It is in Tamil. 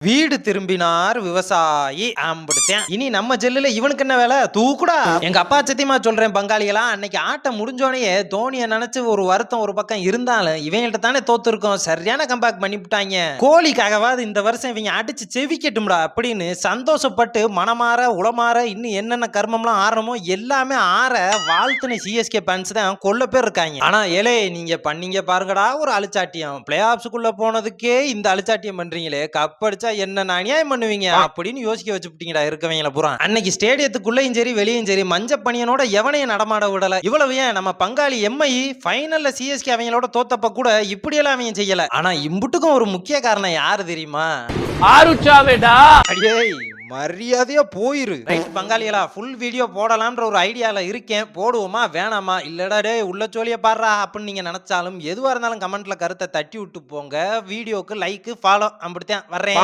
வீடு திரும்பினார் விவசாயி ஆம்பிடுத்தேன். இனி நம்ம ஜெல்லுல இவனுக்கு என்ன வேலை? தூக்குடா. எங்க அப்பா சத்தியமா சொல்றேன் பங்காளிகளா, அன்னைக்கு ஆட்டம் முடிஞ்சோடனே தோனியை நினைச்சு ஒரு வருத்தம் ஒரு பக்கம் இருந்தாலும் இவங்கள்ட்ட தானே தோத்து இருக்கோம். சரியான கம்பேக் பண்ணிவிட்டாங்க. கோழிக்காகவாது இந்த வருஷம் இவங்க அடிச்சு செவிக்கட்டும்டா அப்படின்னு சந்தோஷப்பட்டு மனமாற உளமாற இன்னும் என்னென்ன கர்மம்லாம் ஆறமோ எல்லாமே ஆற வாழ்த்துன சிஎஸ்கே ஃபேன்ஸ் தான் கொல்ல பேர் இருக்காங்க. ஆனா ஏலே நீங்க பண்ணீங்க பாருங்கடா ஒரு அழிச்சாட்டியம். பிளே ஆப்ஸுக்குள்ள போனதுக்கே இந்த அழிச்சாட்டியம் பண்றீங்களே, கப் அடிச்சா என்ன அநியாயம் பண்ணுவீங்க அப்படின்னு யோசிக்க வச்சுட்டீங்கடா இருக்கவங்கள பூரா. அன்னைக்கு ஸ்டேடியத்துக்குள்ளேயும் சரி வெளியும் சரி மஞ்ச பணியனோட எவனையும் நடமாட விடல. இவ்வளவு ஏன் நம்ம பங்காளி எம்ஐ ஃபைனல்ல சிஎஸ்கே அவங்களோட தோத்தப்ப கூட இப்படியெல்லாம் அவங்க செய்யல. ஆனா இம்புட்டுக்கும் ஒரு முக்கிய காரணம் யாரு தெரியுமா? ஆருச்சாவேடா. அடியே மரியாதையா போயிரு. ரைட் பங்காளிகளா, ஃபுல் வீடியோ போடலாம்ன்ற ஒரு ஐடியால இருக்கேன். போடுவோமா வேணாமா? இல்லடா டே உள்ள சோழிய பாடுறா அப்படின்னு நீங்க நினைச்சாலும் எதுவா இருந்தாலும் கமெண்ட்ல கருத்தை தட்டி விட்டு போங்க. வீடியோக்கு லைக் ஃபாலோ அப்படித்தான் வர்றேன்.